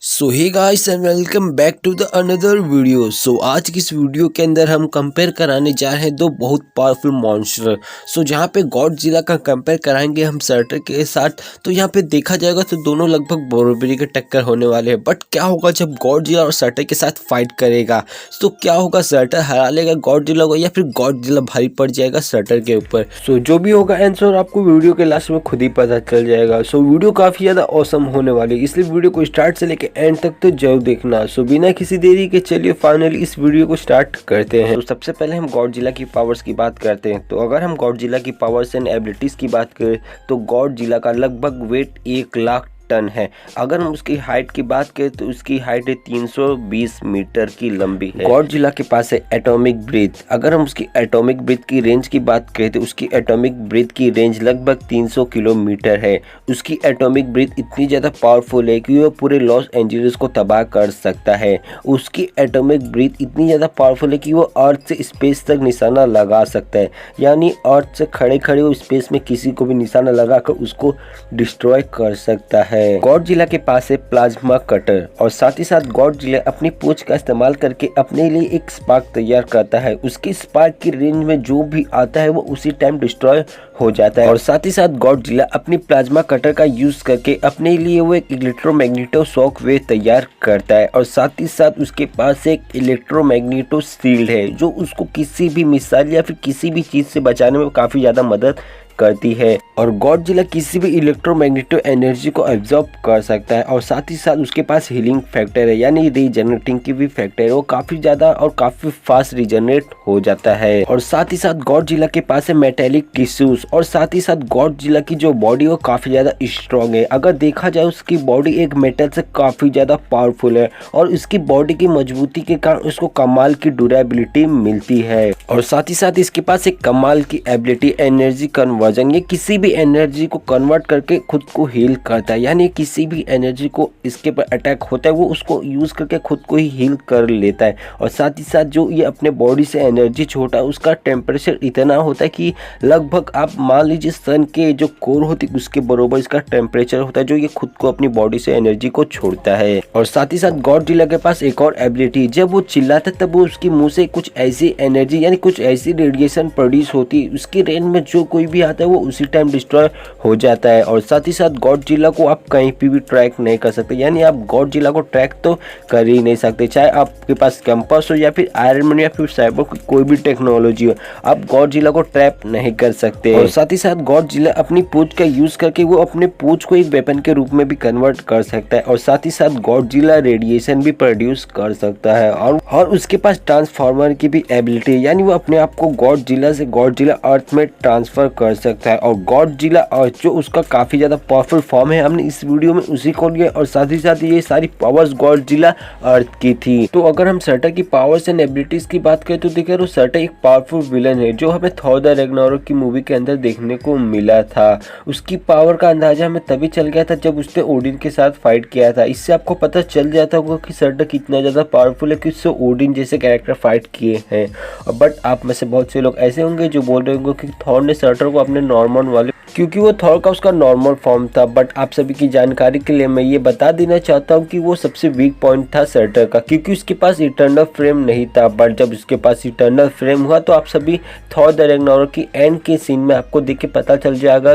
So hey guys and welcome back to the another video. So आज की इस video के अंदर हम कंपेयर कराने जा रहे हैं दो बहुत पावरफुल मॉन्स्टर। सो जहाँ पे गॉडजिला का कंपेयर कराएंगे हम सर्टर के साथ, तो यहाँ पे देखा जाएगा तो दोनों लगभग बराबरी के टक्कर होने वाले हैं। बट क्या होगा जब गॉडजिला और सर्टर के साथ फाइट करेगा, तो क्या होगा, सर्टर हरा लेगा गॉडजिला को या फिर गॉडजिला भारी पड़ जाएगा सर्टर के ऊपर। सो जो भी होगा आंसर आपको वीडियो के लास्ट में खुद ही पता चल जाएगा। सो वीडियो काफी ज्यादा औसम होने वाली है, इसलिए वीडियो को स्टार्ट से लेकर एंड तक तो जरूर देखना। सो बिना किसी देरी के चलिए फाइनली इस वीडियो को स्टार्ट करते हैं। तो सबसे पहले हम गॉडजिला की पावर्स की बात करते हैं। तो अगर हम गॉडजिला की पावर्स एंड एबिलिटीज की बात करें तो गॉडजिला का लगभग वेट 1 लाख टन है। अगर हम उसकी हाइट की बात करें तो उसकी हाइट है 320 मीटर की लंबी है। गॉडजिला के पास है एटॉमिक ब्रीथ। अगर हम उसकी एटॉमिक ब्रीथ की रेंज की बात करें तो उसकी एटॉमिक ब्रीथ की रेंज लगभग 300 किलोमीटर है। उसकी एटॉमिक ब्रीथ इतनी ज़्यादा पावरफुल है कि वह पूरे लॉस एंजलिस को तबाह कर सकता है। उसकी एटॉमिक ब्रीथ इतनी ज़्यादा पावरफुल है कि वो अर्थ से स्पेस तक निशाना लगा सकता है, यानी अर्थ से खड़े खड़े वो स्पेस में किसी को भी निशाना लगाकर उसको डिस्ट्रॉय कर सकता है। गॉडजिला के पास है प्लाज्मा कटर और साथ ही साथ गॉडजिला अपनी पूंछ का इस्तेमाल करके अपने लिए एक स्पार्क तैयार करता है। उसकी स्पार्क की रेंज में जो भी आता है वो उसी टाइम डिस्ट्रॉय हो जाता है। और साथ ही साथ गॉडजिला अपनी प्लाज्मा कटर का यूज करके अपने लिए वो एक इलेक्ट्रोमैग्नेटो शॉक वेव तैयार करता है। और साथ ही साथ उसके पास एक इलेक्ट्रोमैग्नेटो शील्ड है जो उसको किसी भी मिसाइल या फिर किसी भी चीज से बचाने में काफी ज्यादा मदद करती है। और गॉडजिला किसी भी इलेक्ट्रोमैग्नेटिक एनर्जी को एब्जॉर्ब कर सकता है। और साथ ही साथ उसके पास हीलिंग फैक्टर है, यानी रीजनरेटिंग की भी फैक्टर है। वो काफी ज्यादा और काफी फास्ट रीजनरेट हो जाता है। और साथ ही साथ गॉडजिला के पास है मेटेलिक टिश्यूज। और साथ ही साथ गॉडजिला की जो बॉडी है वो काफी ज्यादा स्ट्रॉन्ग है। अगर देखा जाए उसकी बॉडी एक मेटल से काफी ज्यादा पावरफुल है और उसकी बॉडी की मजबूती के कारण उसको कमाल की ड्यूरेबिलिटी मिलती है। और साथ ही साथ इसके पास एक कमाल की एबिलिटी एनर्जी कन्वर्जन। ये किसी भी एनर्जी को कन्वर्ट करके खुद को हील करता है, यानी किसी भी एनर्जी को इसके पर अटैक होता है वो उसको यूज करके खुद को ही हील कर लेता है। और साथ ही साथ जो ये अपने बॉडी से एनर्जी छोड़ता है उसका टेम्परेचर इतना होता है कि लगभग आप मान लीजिए सन के जो कोर होती है उसके बराबर इसका टेम्परेचर होता है, जो ये खुद को अपनी बॉडी से एनर्जी को छोड़ता है। और साथ ही साथ गॉडजिला के पास एक और एबिलिटी, जब वो चिल्लाता है तब वो उसकी मुंह से कुछ ऐसी एनर्जी यानी कुछ ऐसी रेडिएशन प्रोड्यूस होती है, उसकी रेंज में जो कोई भी आता है वो उसी टाइम डिस्ट्रॉय हो जाता है। और साथ ही साथ गॉडजिला को आप कहीं पे भी ट्रैक नहीं कर सकते, यानी आप गॉडजिला को ट्रैक तो कर ही नहीं सकते, चाहे आपके पास कैंपस हो या फिर आयरन मैन या फिर साइबर की कोई भी टेक्नोलॉजी हो, आप गॉडजिला को ट्रैप नहीं कर सकते। और साथ ही साथ गॉडजिला अपनी पूंछ का यूज करके वो अपने पूंछ को एक वेपन के रूप में भी कन्वर्ट कर सकता है। और साथ ही साथ गॉडजिला रेडिएशन भी प्रोड्यूस कर सकता है। और उसके पास ट्रांसफॉर्मर की भी एबिलिटी है, यानी वो अपने आप को गॉडजिला से गॉडजिला अर्थ में ट्रांसफर कर सकता है। और गॉडजिला और जो उसका काफी ज्यादा पावरफुल फॉर्म है, हमने इस वीडियो में उसी को लिया। और साथ ही साथ ये सारी पावर्स गॉडजिला अर्थ की थी। तो अगर हम सर्टर की पावर्स एंड एबिलिटीज की बात करें तो देखिए सर्टर एक पावरफुल विलन है जो हमें थॉर द रैग्नारोक की मूवी के अंदर देखने को मिला था। उसकी पावर का अंदाजा हमें तभी चल गया था जब उसने ओडिन के साथ फाइट किया था। इससे आपको पता चल जाता होगा कि सर्टर कितना ज्यादा पावरफुल है कि उससे ओडिन जैसे कैरेक्टर फाइट किए हैं। बट आप में से बहुत से लोग ऐसे होंगे जो बोल रहे होंगे कि थॉर ने सर्टर को अपने नॉर्मल वाले, क्योंकि वो थॉर का उसका नॉर्मल फॉर्म था। बट आप सभी की जानकारी के लिए मैं ये बता देना चाहता हूँ कि वो सबसे वीक पॉइंट था सर्टर का, क्योंकि उसके पास इटर्नल फ्रेम नहीं था। बट जब उसके पास इटर्नल फ्रेम हुआ तो आप सभी थॉर द रैग्नारोक की एंड के सीन में आपको देख के पता चल जाएगा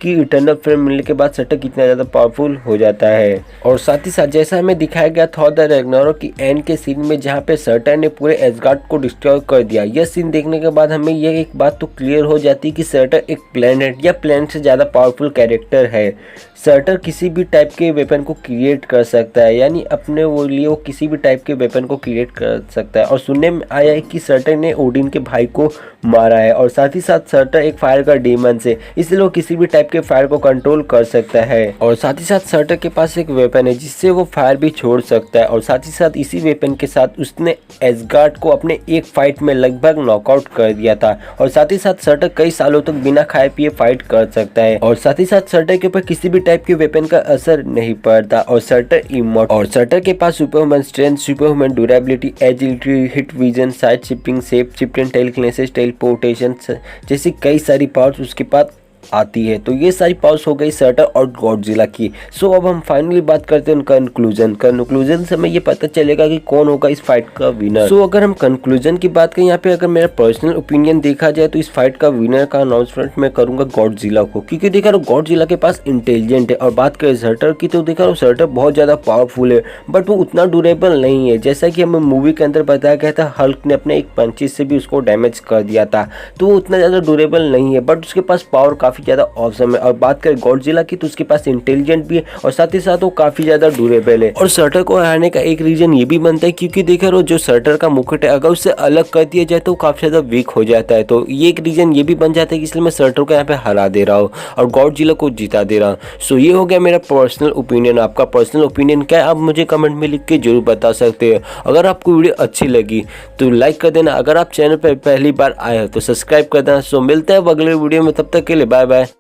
कि इटर्नल फ्रेम मिलने के बाद सर्टर कितना ज़्यादा पावरफुल हो जाता है। और साथ ही साथ जैसा हमें दिखाया गया थॉर द रैग्नारोक की एंड के सीन में, जहाँ पे सर्टर ने पूरे एसगार्ड को डिस्ट्रॉय कर दिया, यह सीन देखने के बाद हमें यह एक बात तो क्लियर हो जाती है कि सर्टर एक प्लेनेट या प्लेनेट से ज़्यादा पावरफुल कैरेक्टर है। सर्टर किसी भी टाइप के वेपन को क्रिएट कर सकता है, यानी अपने वो लिए वो किसी भी टाइप के वेपन को क्रिएट कर सकता है। और सुनने में आया है कि सर्टर ने ओडिन के भाई को मारा है। और साथ ही साथ सर्टर एक फायर का डीमन से, इसलिए वो किसी भी टाइप के फायर को कंट्रोल कर सकता है। और साथ ही साथ सर्टर के पास एक वेपन है जिससे वो फायर भी छोड़ सकता है। और साथ ही साथ इसी वेपन के साथ उसने एसगार्ड को अपने एक फाइट में लगभग नॉकआउट कर दिया था। और साथ ही साथ सर्टर कई सालों तक बिना खाए पिए फाइट कर सकता है। और साथ ही साथ सर्टर के ऊपर किसी भी टाइप के वेपन का असर नहीं पड़ता। और सर्टर इमोर्टल, और सर्टर के पास superhuman strength, superhuman durability, agility, heat vision, side shifting, shape shifting, telekinesis, teleportation जैसी कई सारी पावर्स उसके पास आती है। तो ये सारी पावर्स हो गई सर्टर और गॉडजिला की। सो अब हम फाइनली बात करते हैं कंक्लूजन से हमें ये पता चलेगा कि कौन होगा इस फाइट का विनर। सो अगर हम कंक्लूजन की बात करें यहाँ पे, अगर मेरा पर्सनल ओपिनियन देखा जाए तो इस फाइट का विनर का अनाउंसमेंट मैं करूंगा गॉडजिला को, क्योंकि देखा रहा गॉडजिला के पास इंटेलिजेंट है। और बात करें सर्टर की तो देखा रहा सर्टर बहुत ज्यादा पावरफुल है, बट वो उतना ड्यूरेबल नहीं है। जैसा कि हमें मूवी के अंदर बताया गया था, हल्क ने अपने एक पंचिस से भी उसको डैमेज कर दिया था, तो वो उतना ज़्यादा ड्यूरेबल नहीं है, बट उसके पास पावर काफ़ी ज़्यादा ऑसम है। और बात करें गॉडजिला की तो उसके पास इंटेलिजेंट भी है और साथ ही साथ वो काफ़ी ज़्यादा ड्यूरेबल है। और सर्टर को हराने का एक रीज़न ये भी बनता है क्योंकि देखा रहो जो सर्टर का मुकुट है अगर उससे अलग कर दिया जाए तो काफ़ी ज़्यादा वीक हो जाता है। तो ये एक रीज़न ये भी बन जाता है कि इसलिए मैं सर्टर को यहाँ पे हरा दे रहा हूँ और गॉडजिला को जिता दे रहा हूँ। सो ये हो गया मेरा पर्सनल ओपिनियन। आपका पर्सनल ओपिनियन क्या है आप मुझे कमेंट में लिख के जरूर बता सकते हैं। अगर आपको वीडियो अच्छी लगी तो लाइक कर देना, अगर आप चैनल पर पहली बार आए हो तो सब्सक्राइब कर देना। सो मिलते हैं अब अगले वीडियो में, तब तक के लिए बाय बाय।